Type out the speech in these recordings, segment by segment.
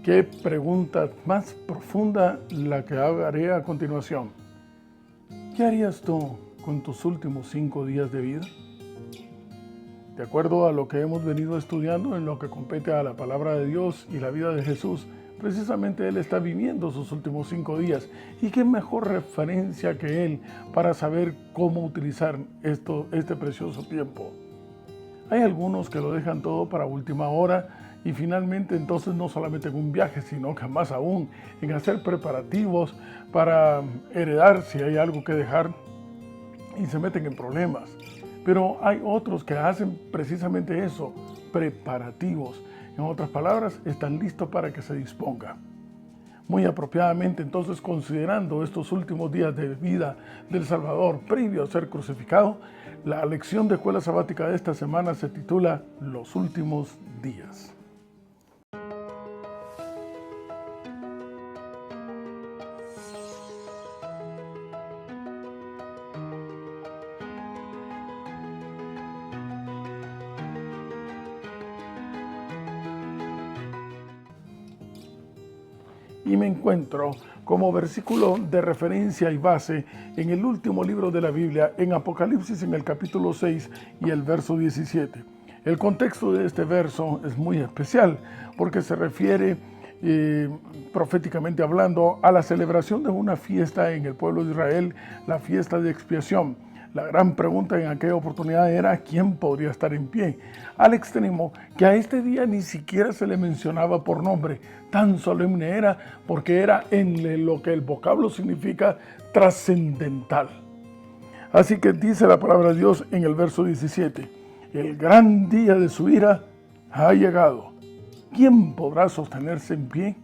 Qué pregunta más profunda la que haré a continuación. ¿Qué harías tú con tus últimos 5 días de vida? De acuerdo a lo que hemos venido estudiando en lo que compete a la palabra de Dios y la vida de Jesús, precisamente Él está viviendo sus últimos 5 días. Y qué mejor referencia que Él para saber cómo utilizar este precioso tiempo. Hay algunos que lo dejan todo para última hora y finalmente entonces no solamente en un viaje, sino que más aún en hacer preparativos para heredar si hay algo que dejar y se meten en problemas. Pero hay otros que hacen precisamente eso, preparativos. En otras palabras, están listos para que se disponga. Muy apropiadamente, entonces, considerando estos últimos días de vida del Salvador previo a ser crucificado, la lección de escuela sabática de esta semana se titula Los últimos días. Y me encuentro como versículo de referencia y base en el último libro de la Biblia, en Apocalipsis, en el capítulo 6 y el verso 17. El contexto de este verso es muy especial porque se refiere, proféticamente hablando, a la celebración de una fiesta en el pueblo de Israel, la fiesta de expiación. La gran pregunta en aquella oportunidad era ¿quién podría estar en pie? Al extremo que a este día ni siquiera se le mencionaba por nombre, tan solemne era porque era en lo que el vocablo significa trascendental. Así que dice la palabra de Dios en el verso 17, el gran día de su ira ha llegado. ¿Quién podrá sostenerse en pie?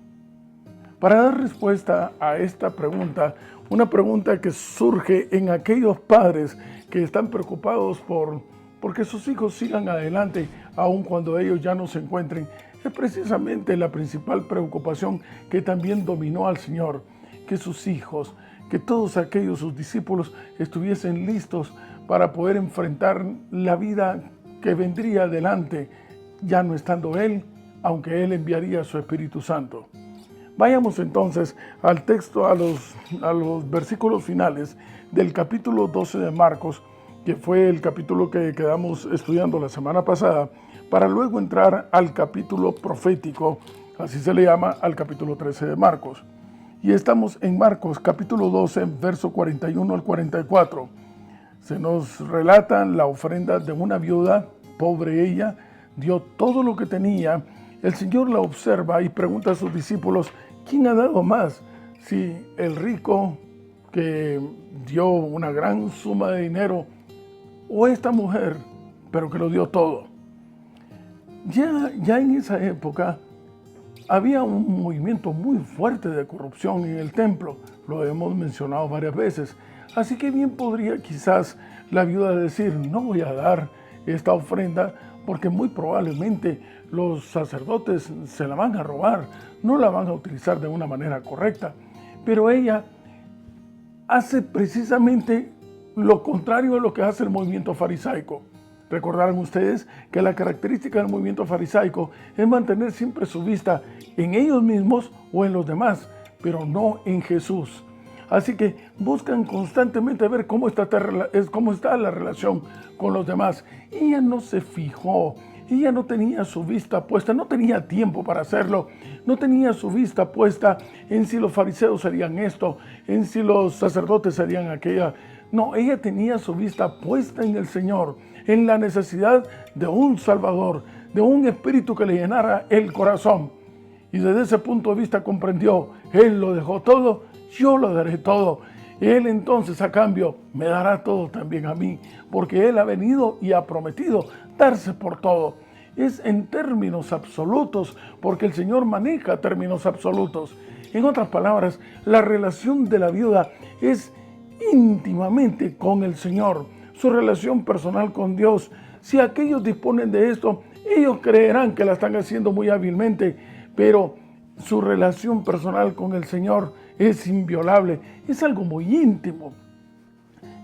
Para dar respuesta a esta pregunta, una pregunta que surge en aquellos padres que están preocupados porque sus hijos sigan adelante, aun cuando ellos ya no se encuentren, es precisamente la principal preocupación que también dominó al Señor, que sus hijos, que todos aquellos sus discípulos estuviesen listos para poder enfrentar la vida que vendría adelante, ya no estando Él, aunque Él enviaría su Espíritu Santo. Vayamos entonces al texto, a los versículos finales del capítulo 12 de Marcos, que fue el capítulo que quedamos estudiando la semana pasada, para luego entrar al capítulo profético, así se le llama, al capítulo 13 de Marcos. Y estamos en Marcos capítulo 12, verso 41 al 44. Se nos relata la ofrenda de una viuda, pobre ella, dio todo lo que tenía. El Señor la observa y pregunta a sus discípulos, ¿quién ha dado más? Si el rico que dio una gran suma de dinero o esta mujer, pero que lo dio todo. Ya en esa época había un movimiento muy fuerte de corrupción en el templo, lo hemos mencionado varias veces. Así que bien podría quizás la viuda decir, no voy a dar esta ofrenda porque muy probablemente los sacerdotes se la van a robar, no la van a utilizar de una manera correcta. Pero ella hace precisamente lo contrario a lo que hace el movimiento farisaico. Recordarán ustedes que la característica del movimiento farisaico es mantener siempre su vista en ellos mismos o en los demás, pero no en Jesús. Así que buscan constantemente ver cómo está la relación con los demás. Ella no se fijó, ella no tenía su vista puesta, no tenía tiempo para hacerlo, no tenía su vista puesta en si los fariseos harían esto, en si los sacerdotes harían aquella. No, ella tenía su vista puesta en el Señor, en la necesidad de un Salvador, de un Espíritu que le llenara el corazón. Y desde ese punto de vista comprendió, Él lo dejó todo, yo lo daré todo. Él entonces a cambio me dará todo también a mí, porque Él ha venido y ha prometido darse por todo. Es en términos absolutos, porque el Señor maneja términos absolutos. En otras palabras, la relación de la viuda es íntimamente con el Señor, su relación personal con Dios. Si aquellos disponen de esto, ellos creerán que la están haciendo muy hábilmente, pero su relación personal con el Señor es inviolable, es algo muy íntimo.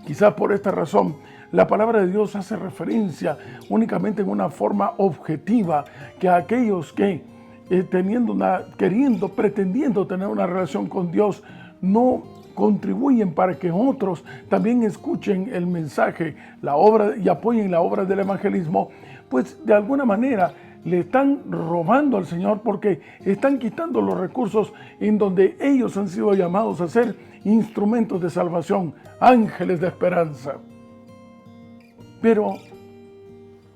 Quizás por esta razón, la palabra de Dios hace referencia únicamente en una forma objetiva, que aquellos que pretendiendo tener una relación con Dios, no contribuyen para que otros también escuchen el mensaje, la obra y apoyen la obra del evangelismo, pues de alguna manera le están robando al Señor, porque están quitando los recursos en donde ellos han sido llamados a ser instrumentos de salvación, ángeles de esperanza. Pero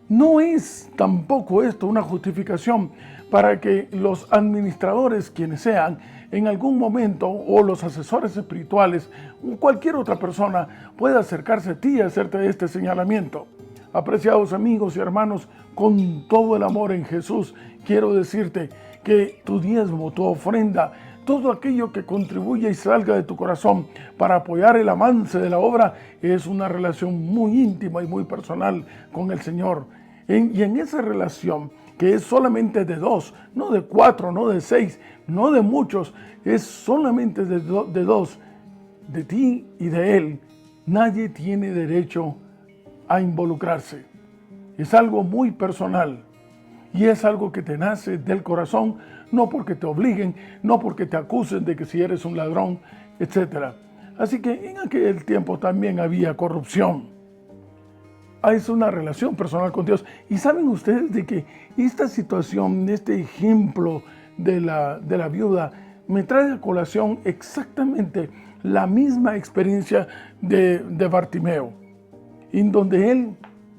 no es tampoco esto una justificación para que los administradores, quienes sean, en algún momento, o los asesores espirituales, o cualquier otra persona, pueda acercarse a ti y hacerte este señalamiento. Apreciados amigos y hermanos, con todo el amor en Jesús, quiero decirte que tu diezmo, tu ofrenda, todo aquello que contribuya y salga de tu corazón para apoyar el avance de la obra, es una relación muy íntima y muy personal con el Señor. Y en esa relación, que es solamente de dos, no de cuatro, no de seis, no de muchos, es solamente de dos, de ti y de Él, nadie tiene derecho a involucrarse. Es algo muy personal y es algo que te nace del corazón, no porque te obliguen, no porque te acusen de que si eres un ladrón, etc. Así que en aquel tiempo también había corrupción. Es una relación personal con Dios. Y saben ustedes de que esta situación, este ejemplo de la viuda, me trae a colación exactamente la misma experiencia de Bartimeo, en donde él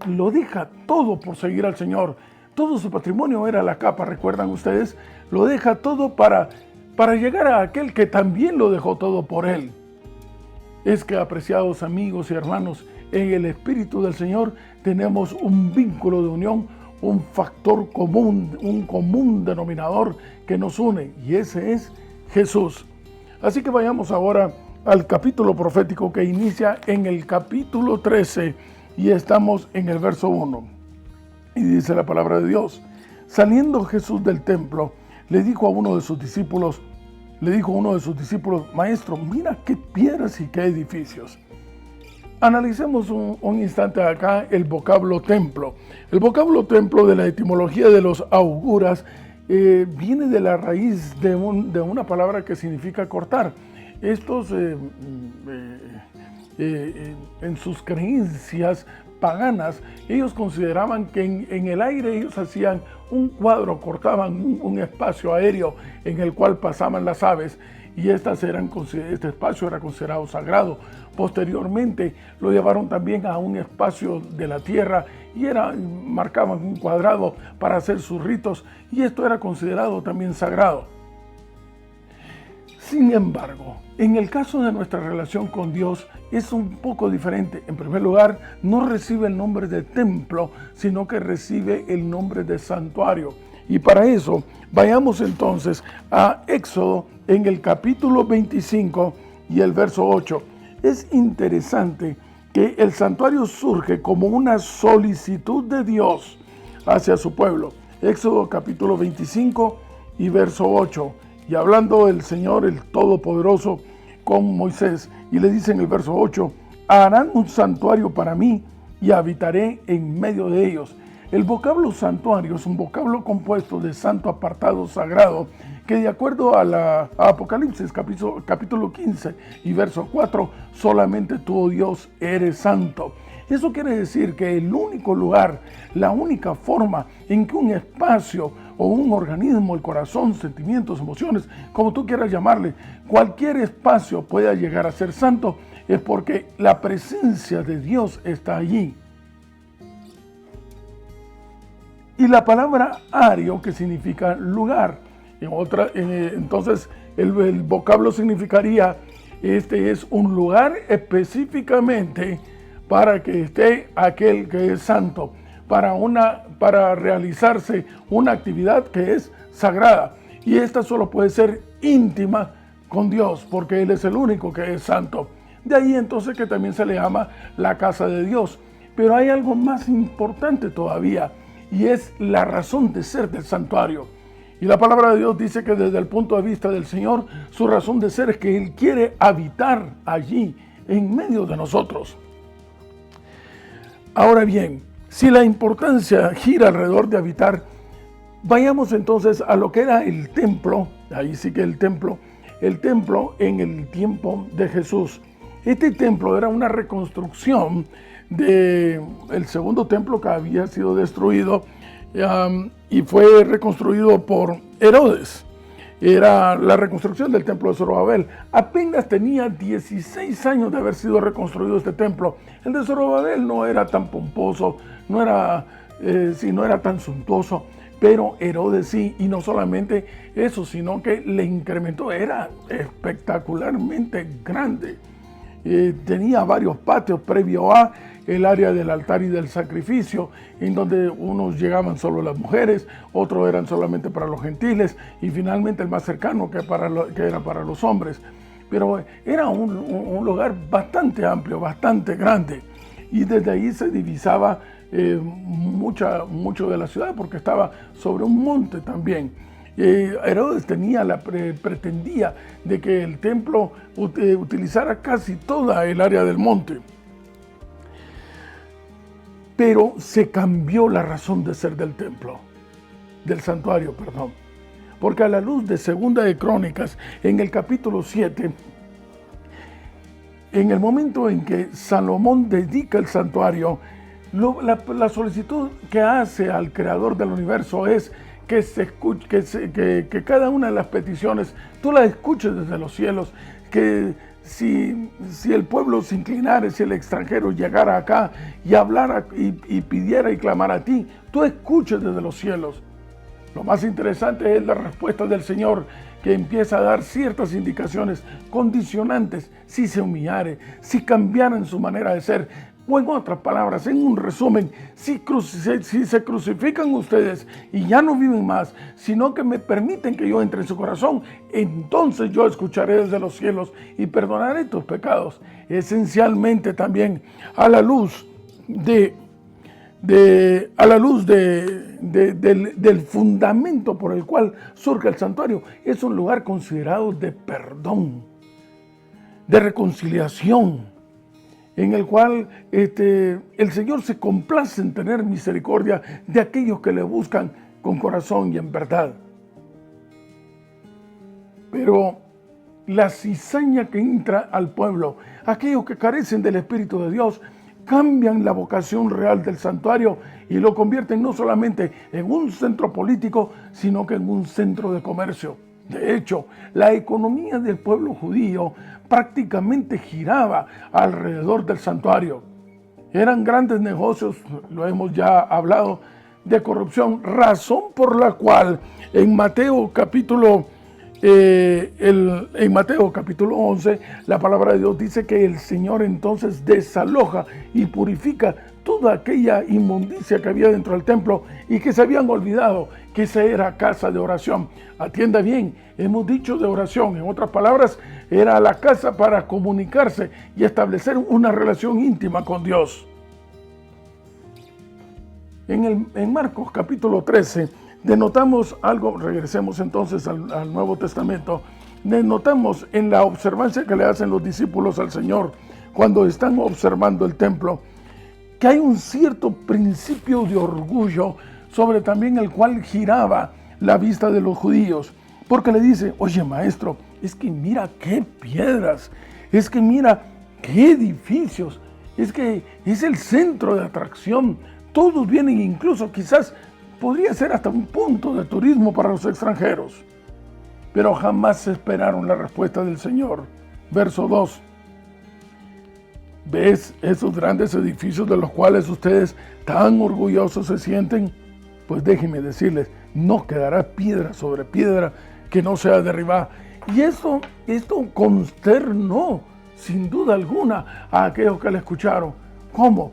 lo deja todo por seguir al Señor. Todo su patrimonio era la capa, ¿recuerdan ustedes? Lo deja todo para llegar a aquel que también lo dejó todo por él. Es que, apreciados amigos y hermanos, en el Espíritu del Señor tenemos un vínculo de unión, un factor común, un común denominador que nos une, y ese es Jesús. Así que vayamos ahora al capítulo profético que inicia en el capítulo 13 y estamos en el verso 1. Y dice la palabra de Dios: saliendo Jesús del templo, le dijo a uno de sus discípulos, Maestro, mira qué piedras y qué edificios. Analicemos un instante acá el vocablo templo. El vocablo templo, de la etimología de los auguras, viene de la raíz de una palabra que significa cortar. Estos, en sus creencias paganas, ellos consideraban que en el aire ellos hacían un cuadro, cortaban un espacio aéreo en el cual pasaban las aves, y este espacio era considerado sagrado. Posteriormente lo llevaron también a un espacio de la tierra y marcaban un cuadrado para hacer sus ritos, y esto era considerado también sagrado. Sin embargo, en el caso de nuestra relación con Dios es un poco diferente. En primer lugar, no recibe el nombre de templo, sino que recibe el nombre de santuario. Y para eso, vayamos entonces a Éxodo en el capítulo 25 y el verso 8. Es interesante que el santuario surge como una solicitud de Dios hacia su pueblo. Éxodo capítulo 25 y verso 8. Y hablando el Señor, el Todopoderoso, con Moisés, y le dice en el verso 8, harán un santuario para mí y habitaré en medio de ellos. El vocablo santuario es un vocablo compuesto de santo, apartado, sagrado, que de acuerdo a Apocalipsis capítulo 15 y verso 4, solamente tú, oh Dios, eres santo. Eso quiere decir que el único lugar, la única forma en que un espacio o un organismo, el corazón, sentimientos, emociones, como tú quieras llamarle, cualquier espacio pueda llegar a ser santo, es porque la presencia de Dios está allí. Y la palabra ario, que significa lugar, entonces el vocablo significaría, este es un lugar específicamente para que esté aquel que es santo, para realizarse una actividad que es sagrada. Y esta solo puede ser íntima con Dios, porque Él es el único que es santo. De ahí entonces que también se le llama la casa de Dios. Pero hay algo más importante todavía, y es la razón de ser del santuario. Y la palabra de Dios dice que desde el punto de vista del Señor, su razón de ser es que Él quiere habitar allí, en medio de nosotros. Ahora bien, si la importancia gira alrededor de habitar, Vayamos entonces a lo que era el templo, ahí sí que el templo en el tiempo de Jesús. Este templo era una reconstrucción del segundo templo que había sido destruido y fue reconstruido por Herodes. Era la reconstrucción del templo de Zorobabel. Apenas tenía 16 años de haber sido reconstruido este templo. El de Zorobabel no era tan pomposo, no era tan suntuoso, pero Herodes sí, y no solamente eso, sino que le incrementó, era espectacularmente grande. Tenía varios patios previo a el área del altar y del sacrificio, en donde unos llegaban solo las mujeres, otros eran solamente para los gentiles, y finalmente el más cercano que era para los hombres. Pero era un lugar bastante amplio, bastante grande, y desde ahí se divisaba mucho de la ciudad, porque estaba sobre un monte también. Herodes pretendía de que el templo utilizara casi toda el área del monte. Pero se cambió la razón de ser del templo, del santuario, perdón. Porque a la luz de Segunda de Crónicas, en el capítulo 7, en el momento en que Salomón dedica el santuario, la solicitud que hace al creador del universo es que cada una de las peticiones tú las escuches desde los cielos, que si el pueblo se inclinara, si el extranjero llegara acá y hablara y pidiera y clamara a ti, tú escuches desde los cielos. Lo más interesante es la respuesta del Señor, que empieza a dar ciertas indicaciones condicionantes si se humillare, si cambiaran su manera de ser. O en otras palabras, en un resumen, si se crucifican ustedes y ya no viven más, sino que me permiten que yo entre en su corazón, entonces yo escucharé desde los cielos y perdonaré tus pecados. Esencialmente también a la luz del fundamento por el cual surge el santuario, es un lugar considerado de perdón, de reconciliación, en el cual el Señor se complace en tener misericordia de aquellos que le buscan con corazón y en verdad. Pero la cizaña que entra al pueblo, aquellos que carecen del Espíritu de Dios, cambian la vocación real del santuario y lo convierten no solamente en un centro político, sino que en un centro de comercio. De hecho, la economía del pueblo judío prácticamente giraba alrededor del santuario. Eran grandes negocios, lo hemos ya hablado, de corrupción, razón por la cual en Mateo capítulo 11, la palabra de Dios dice que el Señor entonces desaloja y purifica toda aquella inmundicia que había dentro del templo y que se habían olvidado que esa era casa de oración. Atienda bien, hemos dicho de oración, en otras palabras, era la casa para comunicarse y establecer una relación íntima con Dios. En Marcos capítulo 13, denotamos algo, regresemos entonces al Nuevo Testamento, denotamos en la observancia que le hacen los discípulos al Señor cuando están observando el templo, que hay un cierto principio de orgullo sobre también el cual giraba la vista de los judíos, porque le dice, oye maestro, es que mira qué piedras, es que mira qué edificios, es que es el centro de atracción, todos vienen, incluso quizás podría ser hasta un punto de turismo para los extranjeros. Pero jamás esperaron la respuesta del Señor. Verso 2. ¿Ves esos grandes edificios de los cuales ustedes tan orgullosos se sienten? Pues déjenme decirles, no quedará piedra sobre piedra que no sea derribada. Y esto consternó, sin duda alguna, a aquellos que le escucharon. ¿Cómo?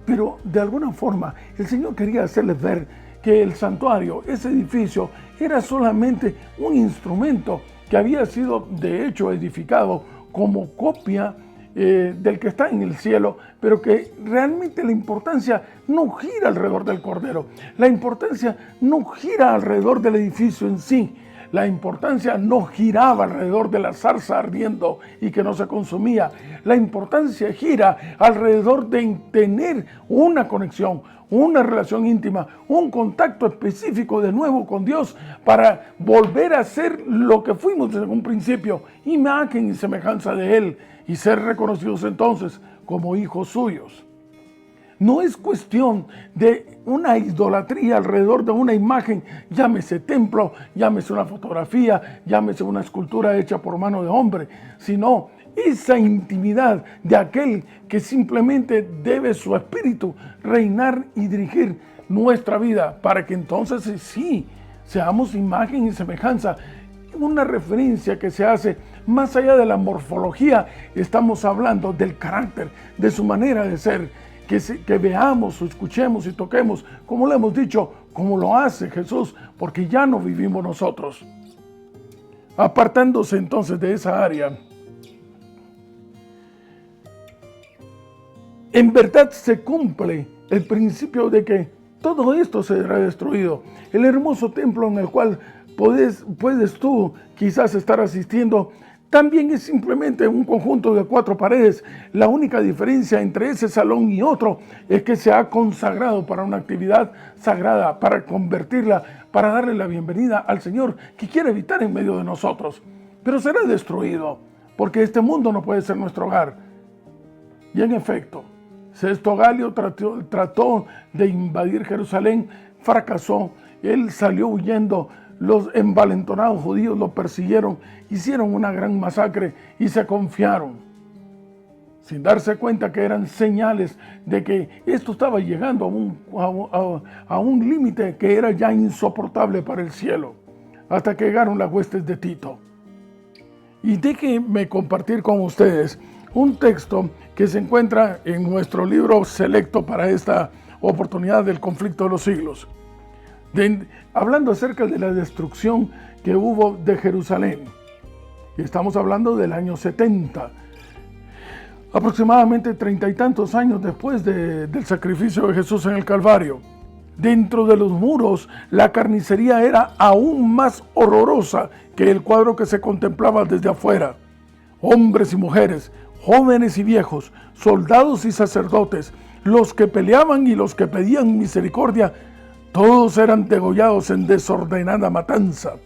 Pero de alguna forma el Señor quería hacerles ver que el santuario, ese edificio, era solamente un instrumento que había sido de hecho edificado como copia del que está en el cielo, pero que realmente la importancia no gira alrededor del Cordero, la importancia no gira alrededor del edificio en sí, La importancia no giraba alrededor de la zarza ardiendo y que no se consumía. La importancia gira alrededor de tener una conexión, una relación íntima, un contacto específico de nuevo con Dios para volver a ser lo que fuimos desde un principio, imagen y semejanza de Él, y ser reconocidos entonces como hijos suyos. No es cuestión de una idolatría alrededor de una imagen, llámese templo, llámese una fotografía, llámese una escultura hecha por mano de hombre, sino esa intimidad de aquel que simplemente debe su espíritu reinar y dirigir nuestra vida para que entonces sí, seamos imagen y semejanza. Una referencia que se hace más allá de la morfología, estamos hablando del carácter, de su manera de ser, que veamos o escuchemos y toquemos, como lo hemos dicho, como lo hace Jesús, porque ya no vivimos nosotros. Apartándose entonces de esa área, en verdad se cumple el principio de que todo esto será destruido. El hermoso templo en el cual puedes tú quizás estar asistiendo, también es simplemente un conjunto de 4 paredes. La única diferencia entre ese salón y otro es que se ha consagrado para una actividad sagrada, para convertirla, para darle la bienvenida al Señor que quiere habitar en medio de nosotros. Pero será destruido, porque este mundo no puede ser nuestro hogar. Y en efecto, Sexto Galio trató de invadir Jerusalén, fracasó, él salió huyendo. Los envalentonados judíos lo persiguieron, hicieron una gran masacre y se confiaron, sin darse cuenta que eran señales de que esto estaba llegando a un límite que era ya insoportable para el cielo, hasta que llegaron las huestes de Tito. Y déjenme compartir con ustedes un texto que se encuentra en nuestro libro selecto para esta oportunidad del conflicto de los siglos. Hablando acerca de la destrucción que hubo de Jerusalén. Estamos hablando del año 70, aproximadamente 30 y tantos años después del sacrificio de Jesús en el Calvario. Dentro de los muros, la carnicería era aún más horrorosa que el cuadro que se contemplaba desde afuera. Hombres y mujeres, jóvenes y viejos, soldados y sacerdotes, los que peleaban y los que pedían misericordia, todos eran degollados en desordenada matanza.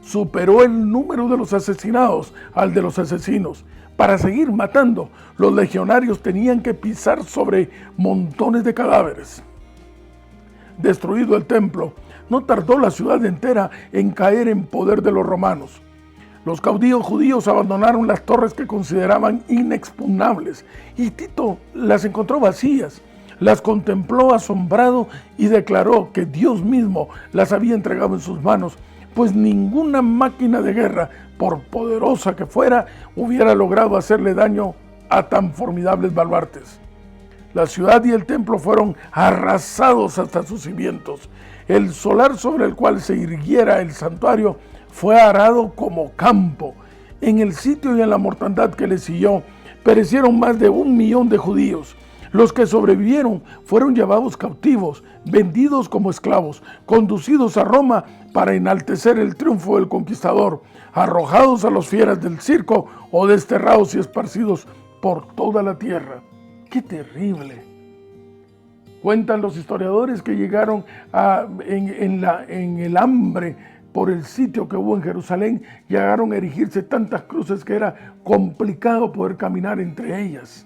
Superó el número de los asesinados al de los asesinos. Para seguir matando, los legionarios tenían que pisar sobre montones de cadáveres. Destruido el templo, no tardó la ciudad entera en caer en poder de los romanos. Los caudillos judíos abandonaron las torres que consideraban inexpugnables y Tito las encontró vacías. Las contempló asombrado y declaró que Dios mismo las había entregado en sus manos, pues ninguna máquina de guerra, por poderosa que fuera, hubiera logrado hacerle daño a tan formidables baluartes. La ciudad y el templo fueron arrasados hasta sus cimientos. El solar sobre el cual se irguiera el santuario fue arado como campo. En el sitio y en la mortandad que le siguió, perecieron más de 1 millón de judíos. Los que sobrevivieron fueron llevados cautivos, vendidos como esclavos, conducidos a Roma para enaltecer el triunfo del conquistador, arrojados a los fieras del circo o desterrados y esparcidos por toda la tierra. ¡Qué terrible! Cuentan los historiadores que llegaron en el hambre por el sitio que hubo en Jerusalén, llegaron a erigirse tantas cruces que era complicado poder caminar entre ellas.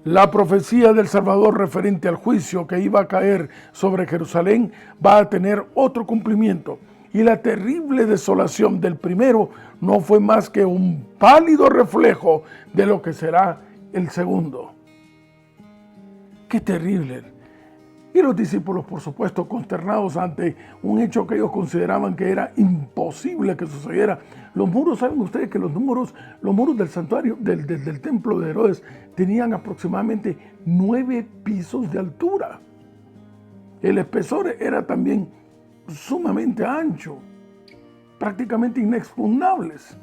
La profecía del Salvador referente al juicio que iba a caer sobre Jerusalén va a tener otro cumplimiento, y la terrible desolación del primero no fue más que un pálido reflejo de lo que será el segundo. ¡Qué terrible! Y los discípulos, por supuesto, consternados ante un hecho que ellos consideraban que era imposible que sucediera. Los muros, ¿saben ustedes que los muros del santuario, del templo de Herodes, tenían aproximadamente 9 pisos de altura? El espesor era también sumamente ancho, prácticamente inexpugnables.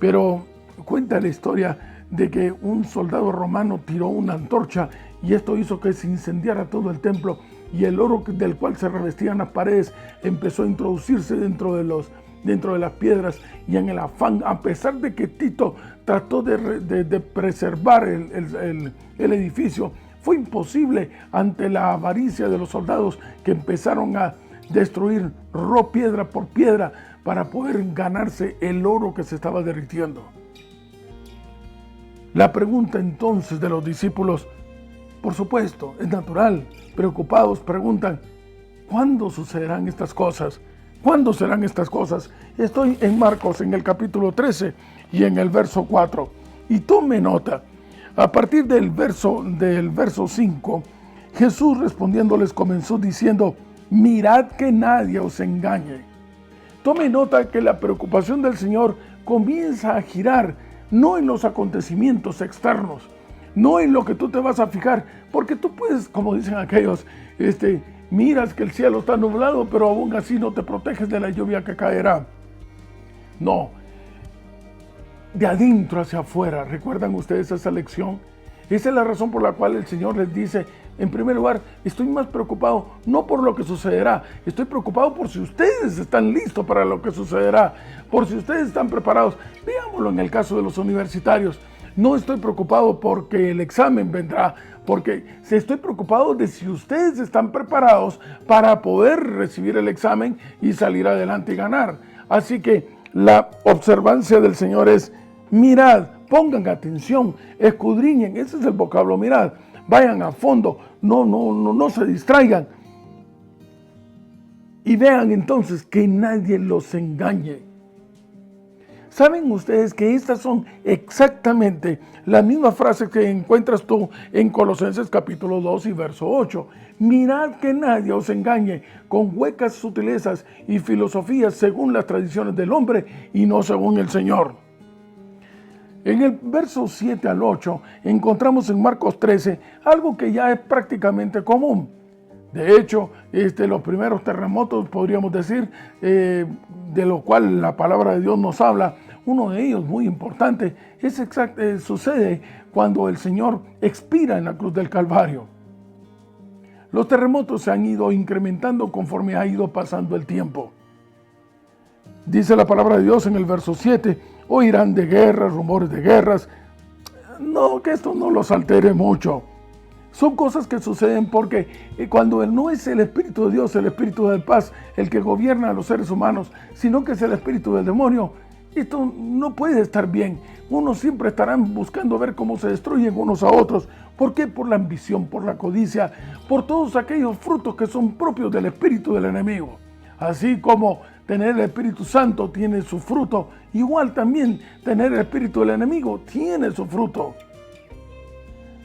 Pero cuenta la historia de que un soldado romano tiró una antorcha y esto hizo que se incendiara todo el templo y el oro del cual se revestían las paredes empezó a introducirse dentro de las piedras, y en el afán, a pesar de que Tito trató de preservar el edificio, fue imposible ante la avaricia de los soldados, que empezaron a destruir piedra por piedra para poder ganarse el oro que se estaba derritiendo. La pregunta entonces de los discípulos, por supuesto, es natural. Preocupados preguntan, ¿cuándo sucederán estas cosas? ¿Cuándo serán estas cosas? Estoy en Marcos, en el capítulo 13 y en el verso 4. Y tome nota, a partir del verso 5, Jesús respondiéndoles comenzó diciendo, mirad que nadie os engañe. Tome nota que la preocupación del Señor comienza a girar no en los acontecimientos externos, no en lo que tú te vas a fijar, porque tú puedes, como dicen aquellos, miras que el cielo está nublado, pero aún así no te proteges de la lluvia que caerá. No, de adentro hacia afuera. ¿Recuerdan ustedes esa lección? Esa es la razón por la cual el Señor les dice, en primer lugar, estoy más preocupado no por lo que sucederá, estoy preocupado por si ustedes están listos para lo que sucederá, por si ustedes están preparados. Veámoslo en el caso de los universitarios. No estoy preocupado porque el examen vendrá, porque estoy preocupado de si ustedes están preparados para poder recibir el examen y salir adelante y ganar. Así que la observancia del Señor es, mirad, pongan atención, escudriñen, ese es el vocablo, mirad, vayan a fondo, no se distraigan. Y vean entonces que nadie los engañe. ¿Saben ustedes que estas son exactamente las mismas frases que encuentras tú en Colosenses capítulo 2 y verso 8? Mirad que nadie os engañe con huecas sutilezas y filosofías según las tradiciones del hombre y no según el Señor. En el verso 7 al 8 encontramos en Marcos 13 algo que ya es prácticamente común. De hecho, los primeros terremotos, podríamos decir, de lo cual la palabra de Dios nos habla, uno de ellos muy importante, sucede cuando el Señor expira en la cruz del Calvario. Los terremotos se han ido incrementando conforme ha ido pasando el tiempo. Dice la palabra de Dios en el verso 7, oirán de guerras, rumores de guerras. No, que esto no los altere mucho. Son cosas que suceden porque cuando no es el Espíritu de Dios, el Espíritu de paz, el que gobierna a los seres humanos, sino que es el Espíritu del demonio, esto no puede estar bien. Unos siempre estarán buscando ver cómo se destruyen unos a otros. ¿Por qué? Por la ambición, por la codicia, por todos aquellos frutos que son propios del espíritu del enemigo. Así como tener el Espíritu Santo tiene su fruto, igual también tener el espíritu del enemigo tiene su fruto.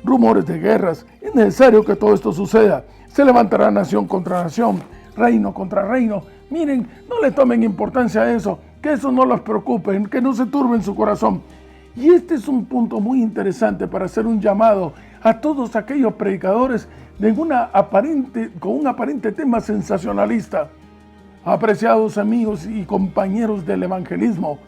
Rumores de guerras, es necesario que todo esto suceda. Se levantará nación contra nación, reino contra reino. Miren, no le tomen importancia a eso, que eso no los preocupe, que no se turbe en su corazón. Y este es un punto muy interesante para hacer un llamado a todos aquellos predicadores con un aparente tema sensacionalista. Apreciados amigos y compañeros del evangelismo,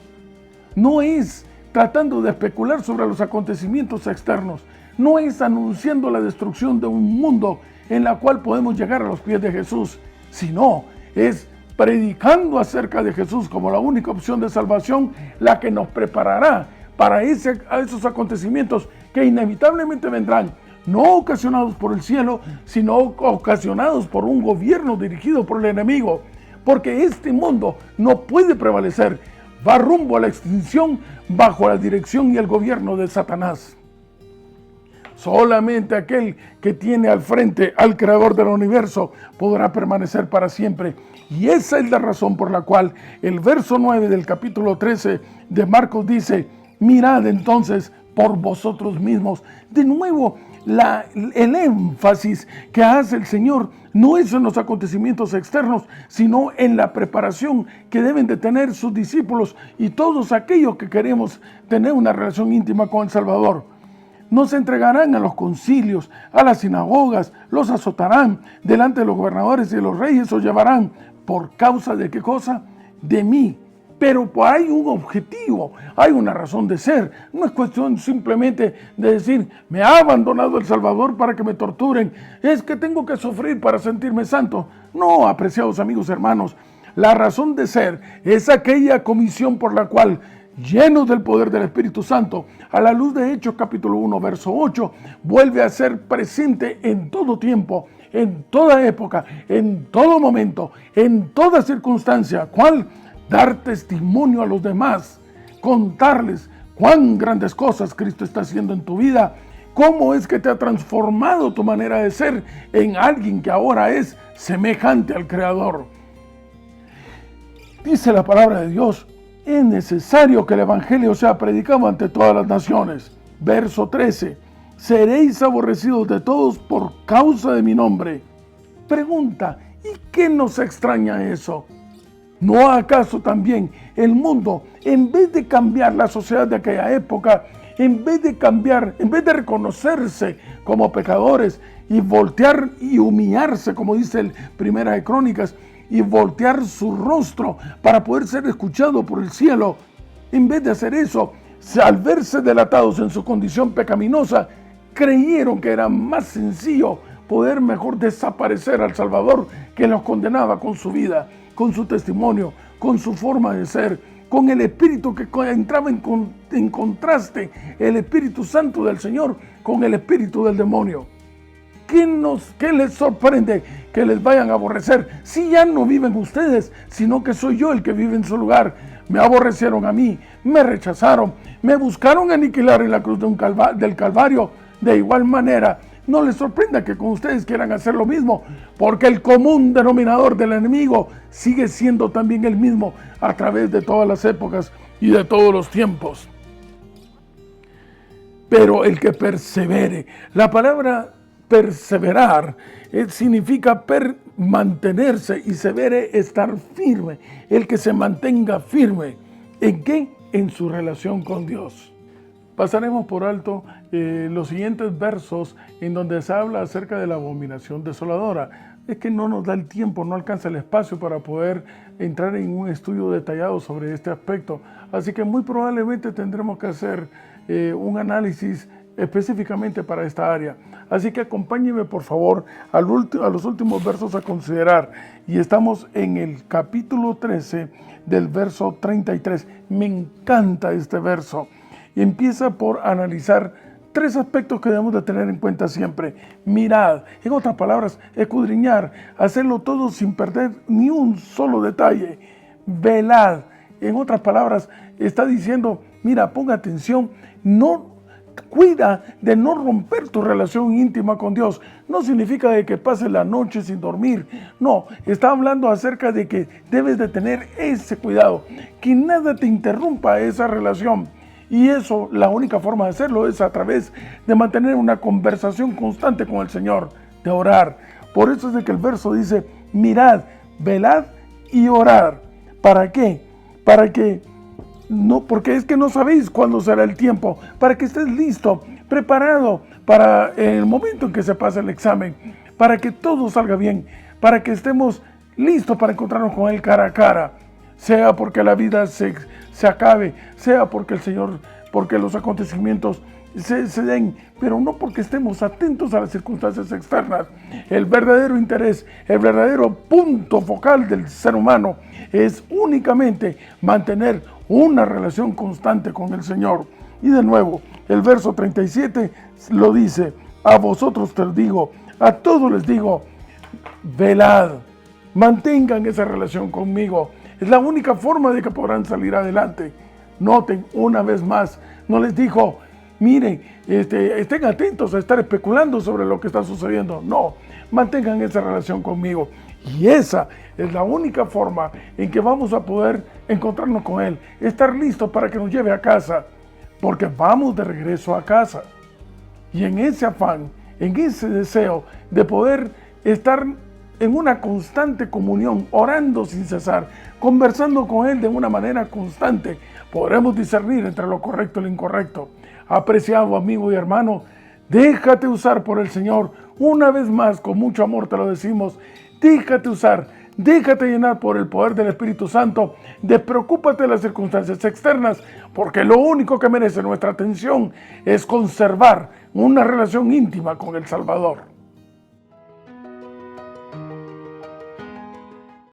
no es tratando de especular sobre los acontecimientos externos, no es anunciando la destrucción de un mundo en la cual podemos llegar a los pies de Jesús, sino es predicando acerca de Jesús como la única opción de salvación, la que nos preparará para esos acontecimientos que inevitablemente vendrán, no ocasionados por el cielo, sino ocasionados por un gobierno dirigido por el enemigo, porque este mundo no puede prevalecer, va rumbo a la extinción bajo la dirección y el gobierno de Satanás. Solamente aquel que tiene al frente al creador del universo podrá permanecer para siempre. Y esa es la razón por la cual el verso 9 del capítulo 13 de Marcos dice, mirad entonces por vosotros mismos. De nuevo, el énfasis que hace el Señor no es en los acontecimientos externos, sino en la preparación que deben de tener sus discípulos y todos aquellos que queremos tener una relación íntima con el Salvador. Nos entregarán a los concilios, a las sinagogas, los azotarán, delante de los gobernadores y de los reyes os llevarán. ¿Por causa de qué cosa? De mí. pero hay un objetivo, hay una razón de ser. No es cuestión simplemente de decir, me ha abandonado el Salvador para que me torturen, es que tengo que sufrir para sentirme santo. No, apreciados amigos hermanos, la razón de ser es aquella comisión por la cual, llenos del poder del Espíritu Santo, a la luz de Hechos capítulo 1, verso 8, vuelve a ser presente en todo tiempo, en toda época, en todo momento, en toda circunstancia. ¿Cuál? Dar testimonio a los demás, contarles cuán grandes cosas Cristo está haciendo en tu vida, cómo es que te ha transformado tu manera de ser en alguien que ahora es semejante al Creador. Dice la palabra de Dios, es necesario que el Evangelio sea predicado ante todas las naciones. Verso 13, seréis aborrecidos de todos por causa de mi nombre. Pregunta, ¿y qué nos extraña eso? ¿No acaso también el mundo, en vez de cambiar la sociedad de aquella época, en vez de reconocerse como pecadores y voltear y humillarse, como dice el Primera de Crónicas, y voltear su rostro para poder ser escuchado por el cielo, en vez de hacer eso, al verse delatados en su condición pecaminosa, creyeron que era más sencillo poder mejor desaparecer al Salvador que los condenaba con su vida, con su testimonio, con su forma de ser, con el Espíritu que entraba en contraste, el Espíritu Santo del Señor con el espíritu del demonio. ¿Qué les sorprende que les vayan a aborrecer si ya no viven ustedes, sino que soy yo el que vive en su lugar? Me aborrecieron a mí, me rechazaron, me buscaron aniquilar en la cruz del Calvario. De igual manera, no les sorprenda que con ustedes quieran hacer lo mismo, porque el común denominador del enemigo sigue siendo también el mismo a través de todas las épocas y de todos los tiempos. Pero el que persevere, la palabra perseverar significa mantenerse, y severe, estar firme. El que se mantenga firme. ¿En qué? En su relación con Dios. Pasaremos por alto los siguientes versos en donde se habla acerca de la abominación desoladora. Es que no nos da el tiempo, no alcanza el espacio para poder entrar en un estudio detallado sobre este aspecto. Así que muy probablemente tendremos que hacer un análisis específicamente para esta área. Así que acompáñenme por favor a los últimos versos a considerar, y estamos en el capítulo 13 del verso 33. Me encanta este verso y empieza por analizar tres aspectos que debemos de tener en cuenta siempre. Mirad, en otras palabras, escudriñar, hacerlo todo sin perder ni un solo detalle. Velad, en otras palabras, está diciendo, mira, ponga atención, cuida de no romper tu relación íntima con Dios. No significa de que pases la noche sin dormir. No, está hablando acerca de que debes de tener ese cuidado, que nada te interrumpa esa relación. Y eso, la única forma de hacerlo es a través de mantener una conversación constante con el Señor, de orar. Por eso es de que el verso dice, mirad, velad y orad. ¿Para qué? Porque es que no sabéis cuándo será el tiempo, para que estés listo, preparado para el momento en que se pase el examen, para que todo salga bien, para que estemos listos para encontrarnos con Él cara a cara, sea porque la vida se acabe, sea porque los acontecimientos se den, pero no porque estemos atentos a las circunstancias externas. El verdadero interés, el verdadero punto focal del ser humano es únicamente mantener una relación constante con el Señor. Y de nuevo, el verso 37 lo dice, a vosotros te digo, a todos les digo, velad, mantengan esa relación conmigo. Es la única forma de que podrán salir adelante. Noten una vez más, no les dijo, miren, estén atentos a estar especulando sobre lo que está sucediendo. No, mantengan esa relación conmigo. Y esa es la única forma en que vamos a poder encontrarnos con Él. Estar listos para que nos lleve a casa, porque vamos de regreso a casa. Y en ese afán, en ese deseo de poder estar en una constante comunión, orando sin cesar, conversando con Él de una manera constante, podremos discernir entre lo correcto y lo incorrecto. Apreciado amigo y hermano, déjate usar por el Señor. Una vez más, con mucho amor te lo decimos, déjate usar, Déjate llenar por el poder del Espíritu Santo. Despreocúpate de las circunstancias externas, porque lo único que merece nuestra atención es conservar una relación íntima con el Salvador.